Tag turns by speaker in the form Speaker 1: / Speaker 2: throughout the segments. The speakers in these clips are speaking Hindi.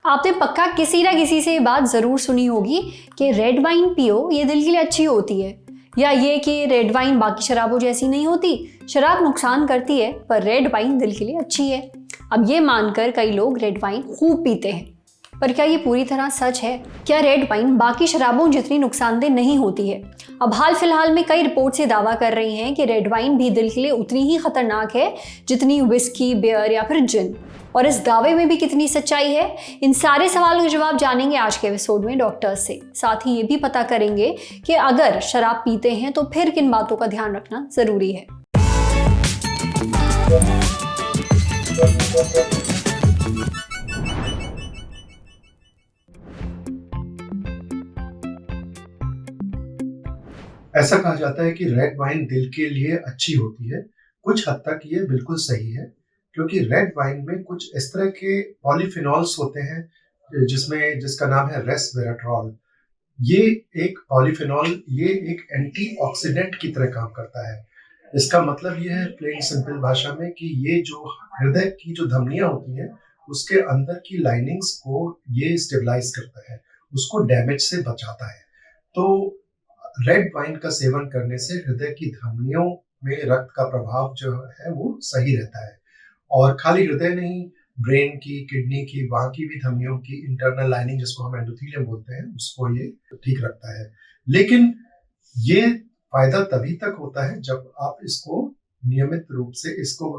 Speaker 1: आपने पक्का किसी ना किसी से ये बात ज़रूर सुनी होगी कि रेड वाइन पियो, ये दिल के लिए अच्छी होती है, या ये कि रेड वाइन बाकी शराबों जैसी नहीं होती, शराब नुकसान करती है पर रेड वाइन दिल के लिए अच्छी है। अब ये मानकर कई लोग रेड वाइन खूब पीते हैं, पर क्या ये पूरी तरह सच है? क्या रेड वाइन बाकी शराबों जितनी नुकसानदेह नहीं होती है? अब हाल फिलहाल में कई रिपोर्ट से दावा कर रही हैं कि रेड वाइन भी दिल के लिए उतनी ही खतरनाक है जितनी विस्की, बियर या फिर जिन। और इस दावे में भी कितनी सच्चाई है? इन सारे सवालों के जवाब जानेंगे आज के एपिसोड में डॉक्टर्स से। साथ ही ये भी पता करेंगे कि अगर शराब पीते हैं तो फिर किन बातों का ध्यान रखना जरूरी है।
Speaker 2: ऐसा कहा जाता है कि रेड वाइन दिल के लिए अच्छी होती है। कुछ हद तक ये बिल्कुल सही है, क्योंकि रेड वाइन में कुछ इस तरह के पॉलीफिनॉल्स होते हैं जिसका नाम है रेस्वेराट्रॉल। ये एक पॉलीफिनॉल ये एक एंटीऑक्सीडेंट की तरह काम करता है। इसका मतलब ये है प्लेन सिंपल भाषा में कि ये जो हृदय की जो धमनियां होती हैं उसके अंदर की लाइनिंग्स को ये स्टेबलाइज करता है, उसको डैमेज से बचाता है। तो रेड वाइन का सेवन करने से हृदय की धमनियों में रक्त का प्रभाव जो है वो सही रहता है, और खाली हृदय नहीं, ब्रेन की, किडनी की, वहां की भी धमनियों की इंटरनल लाइनिंग जिसको हम एंडोथेलियम बोलते हैं उसको ये ठीक रखता है। लेकिन ये फायदा तभी तक होता है जब आप इसको नियमित रूप से इसको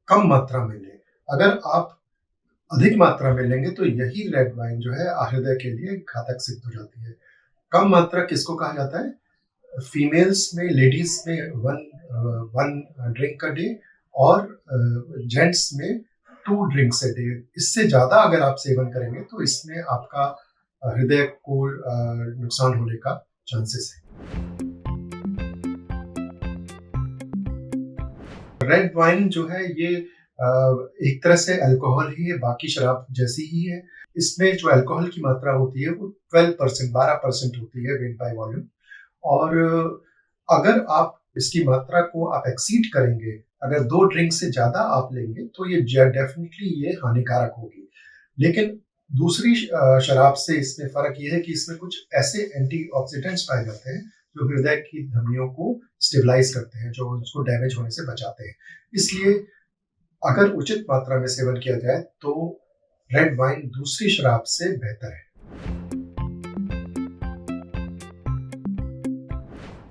Speaker 2: कम मात्रा में लें। अगर आप अधिक मात्रा में लेंगे तो यही रेड वाइन जो है हृदय के लिए घातक सिद्ध हो जाती है। कम मात्रा किसको कहा जाता है? फीमेल्स में, लेडीज में वन ड्रिंक अ डे, और जेंट्स में 2 ड्रिंक्स अ डे। इससे ज्यादा अगर आप सेवन करेंगे तो इसमें आपका हृदय को नुकसान होने का चांसेस है। रेड वाइन जो है ये एक तरह से अल्कोहल ही है, बाकी शराब जैसी ही है। इसमें जो अल्कोहल की मात्रा होती है वो 12% होती है वेट बाय वॉल्यूम। और अगर आप इसकी मात्रा को आप एक्सीड करेंगे, अगर 2 ड्रिंक से ज्यादा आप लेंगे तो ये डेफिनेटली ये हानिकारक होगी। लेकिन दूसरी शराब से इसमें फर्क ये है कि इसमें कुछ ऐसे एंटीऑक्सीडेंट्स पाए जाते हैं जो हृदय की धमनियों को स्टेबलाइज करते हैं, जो उसको डैमेज होने से बचाते हैं। इसलिए अगर उचित मात्रा में सेवन किया जाए तो रेड वाइन दूसरी शराब से बेहतर है।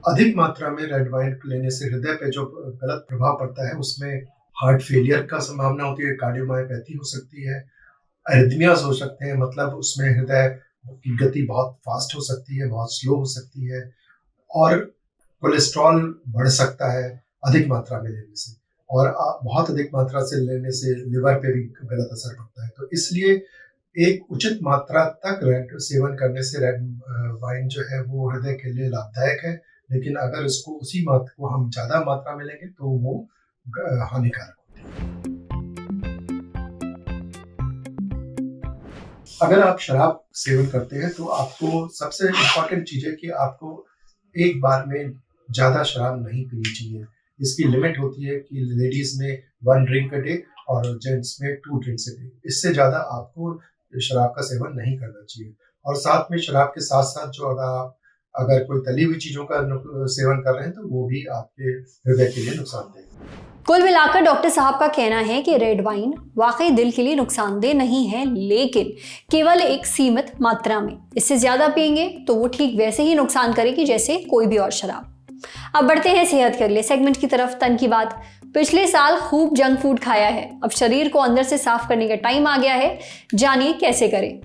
Speaker 2: अधिक मात्रा में रेड वाइन लेने से हृदय पे जो गलत प्रभाव पड़ता है उसमें हार्ट फेलियर का संभावना होती है, कार्डियोमायोपैथी हो सकती है, एरिथमियाज हो सकते हैं, मतलब उसमें हृदय की गति बहुत फास्ट हो सकती है, बहुत स्लो हो सकती है, और कोलेस्ट्रॉल बढ़ सकता है अधिक मात्रा में लेने से, और बहुत अधिक मात्रा से लेने से लिवर पे भी गलत असर पड़ता है। तो इसलिए एक उचित मात्रा तक रेड सेवन करने से रेड वाइन जो है वो हृदय के लिए लाभदायक है। लेकिन अगर इसको उसी मात्रा को हम ज्यादा मात्रा में लेंगे तो वो हानिकारक होती है। अगर आप शराब सेवन करते हैं तो आपको सबसे इम्पोर्टेंट चीज है कि आपको एक बार में ज्यादा शराब नहीं पीनी चाहिए। इसकी लिमिट होती है कि लेडीज में 1 ड्रिंक अ डे और जेंट्स में 2 ड्रिंक्स अ डे। इससे ज्यादा आपको शराब का सेवन नहीं करना चाहिए। और साथ में शराब के साथ साथ जो अगर कोई तली हुई चीजों का सेवन कर रहे हैं तो वो भी आपके हृदय के लिए नुकसानदेह है।
Speaker 1: कुल मिलाकर डॉक्टर साहब का कहना है कि रेड वाइन वाकई दिल के लिए नुकसानदेह नहीं है, लेकिन केवल एक सीमित मात्रा में। इससे ज्यादा पिएंगे तो वो ठीक वैसे ही नुकसान करेगी जैसे कोई भी और शराब। अब बढ़ते हैं सेहत के अगले सेगमेंट की तरफ। तन की बात। पिछले साल खूब जंक फूड खाया है, अब शरीर को अंदर से साफ करने का टाइम आ गया है। जानिए कैसे करें।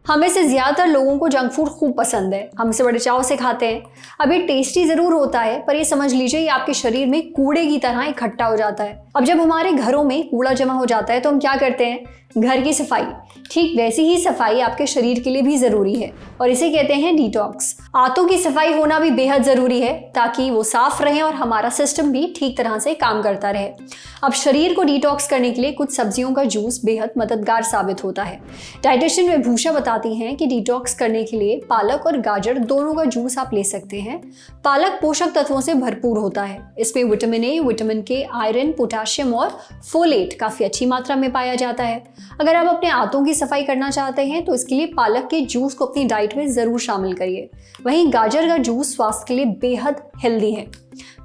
Speaker 1: हमें से ज्यादातर लोगों को जंक फूड खूब पसंद है, हम इसे बड़े चाव से खाते हैं। अब ये टेस्टी जरूर होता है, पर ये समझ लीजिए ये आपके शरीर में कूड़े की तरह इकट्ठा हो जाता है। अब जब हमारे घरों में कूड़ा जमा हो जाता है तो हम क्या करते हैं? घर की सफाई। ठीक वैसी ही सफाई आपके शरीर के लिए भी जरूरी है, और इसे कहते हैं डिटॉक्स। आंतों की सफाई होना भी बेहद जरूरी है ताकि वो साफ रहें और हमारा सिस्टम भी ठीक तरह से काम करता रहे। अब शरीर को डिटॉक्स करने के लिए कुछ सब्जियों का जूस बेहद मददगार साबित होता है। डाइटिशियन विभूषा बताती हैं कि डिटॉक्स करने के लिए पालक और गाजर दोनों का जूस आप ले सकते हैं। पालक पोषक तत्वों से भरपूर होता है। इसमें विटामिन ए, विटामिन के, आयरन, पोटेशियम और फोलेट काफ़ी अच्छी मात्रा में पाया जाता है। अगर आप अपने आंतों की सफाई करना चाहते हैं तो इसके लिए पालक के जूस को अपनी डाइट में ज़रूर शामिल करिए। वहीं गाजर का जूस स्वास्थ्य के लिए बेहद हेल्दी है।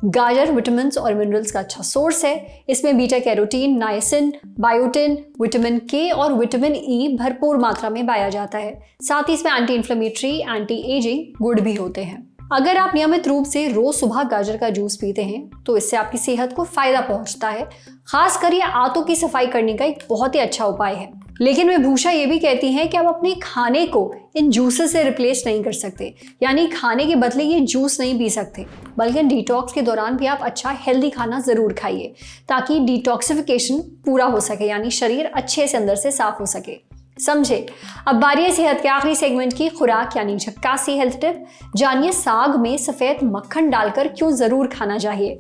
Speaker 1: गाजर विटामिन और मिनरल्स का अच्छा सोर्स है। इसमें beta carotene, niacin, biotin, vitamin के और विटामिन ई भरपूर मात्रा में पाया जाता है। साथ ही इसमें एंटी इन्फ्लेमेटरी, एंटी एजिंग गुण भी होते हैं। अगर आप नियमित रूप से रोज सुबह गाजर का जूस पीते हैं तो इससे आपकी सेहत को फायदा पहुंचता है। खासकर ये आंतों की सफाई करने का एक बहुत ही अच्छा उपाय है। लेकिन विभूषा ये भी कहती हैं कि आप अपने खाने को इन जूसेस से रिप्लेस नहीं कर सकते, यानी खाने के बदले ये जूस नहीं पी सकते, बल्कि डिटॉक्स के दौरान भी आप अच्छा हेल्दी खाना ज़रूर खाइए ताकि डिटॉक्सिफिकेशन पूरा हो सके, यानी शरीर अच्छे से अंदर से साफ हो सके। समझे। अब बारी है सेहत के आखिरी सेगमेंट की, खुराक यानी झक्कासी हेल्थ टिप। जानिए साग में सफ़ेद मक्खन डालकर क्यों ज़रूर खाना चाहिए।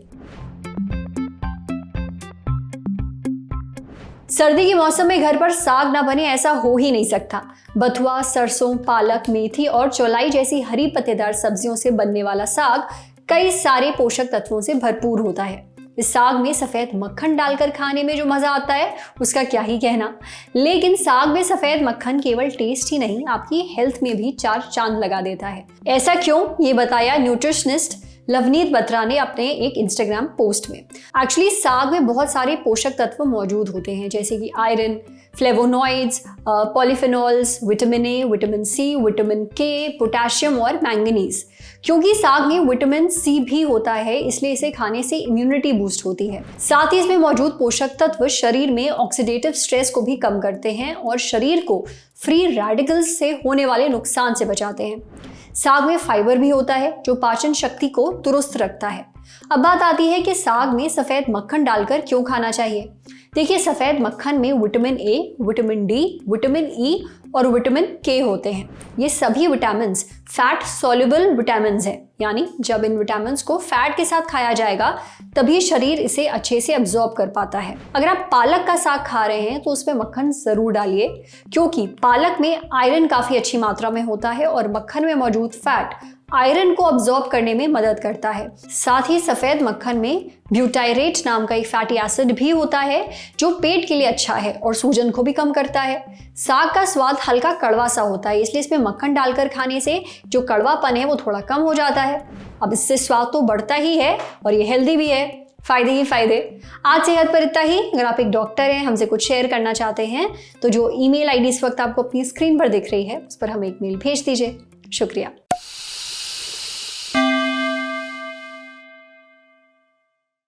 Speaker 1: सर्दी के मौसम में घर पर साग ना बने ऐसा हो ही नहीं सकता। बथुआ, सरसों, पालक, मेथी और चौलाई जैसी हरी पत्तेदार सब्जियों से बनने वाला साग कई सारे पोषक तत्वों से भरपूर होता है। इस साग में सफ़ेद मक्खन डालकर खाने में जो मज़ा आता है उसका क्या ही कहना। लेकिन साग में सफ़ेद मक्खन केवल टेस्ट ही नहीं, आपकी हेल्थ में भी चार चांद लगा देता है। ऐसा क्यों, ये बताया न्यूट्रिशनिस्ट लवनीत बत्रा ने अपने एक इंस्टाग्राम पोस्ट में। एक्चुअली साग में बहुत सारे पोषक तत्व मौजूद होते हैं, जैसे कि iron, flavonoids, polyphenols, vitamin A, vitamin C, vitamin K, potassium और मैंगनीज। क्योंकि साग में विटामिन सी भी होता है, इसलिए इसे खाने से इम्यूनिटी बूस्ट होती है। साथ ही इसमें मौजूद पोषक तत्व शरीर में ऑक्सीडेटिव स्ट्रेस को भी कम करते हैं और शरीर को फ्री रेडिकल्स से होने वाले नुकसान से बचाते हैं। साग में फाइबर भी होता है जो पाचन शक्ति को दुरुस्त रखता है। अब बात आती है कि साग में सफ़ेद मक्खन डालकर क्यों खाना चाहिए। देखिए, सफ़ेद मक्खन में vitamin A, vitamin D, vitamin E और विटामिन के होते हैं। ये सभी विटामिन फैट सॉल्युबल विटामिन हैं, यानी जब इन विटामिन को फैट के साथ खाया जाएगा तभी शरीर इसे अच्छे से अब्जॉर्ब कर पाता है। अगर आप पालक का साग खा रहे हैं तो उसमें मक्खन ज़रूर डालिए, क्योंकि पालक में आयरन काफ़ी अच्छी मात्रा में होता है और मक्खन में मौजूद फैट आयरन को अब्जॉर्ब करने में मदद करता है। साथ ही सफ़ेद मक्खन में ब्यूटायरेट नाम का एक फैटी एसिड भी होता है जो पेट के लिए अच्छा है और सूजन को भी कम करता है। साग का स्वाद हल्का कड़वा सा होता है, इसलिए इसमें मक्खन डालकर खाने से जो कड़वापन है वो थोड़ा कम हो जाता है। अब इससे स्वाद तो बढ़ता ही है और ये हेल्दी भी है। फायदे ही फायदे। आज सेहत पर इतना ही। अगर आप एक डॉक्टर हैं, हमसे कुछ शेयर करना चाहते हैं तो जो ईमेल आईडी इस वक्त आपको अपनी स्क्रीन पर दिख रही है उस पर हमें एक मेल भेज दीजिए। शुक्रिया।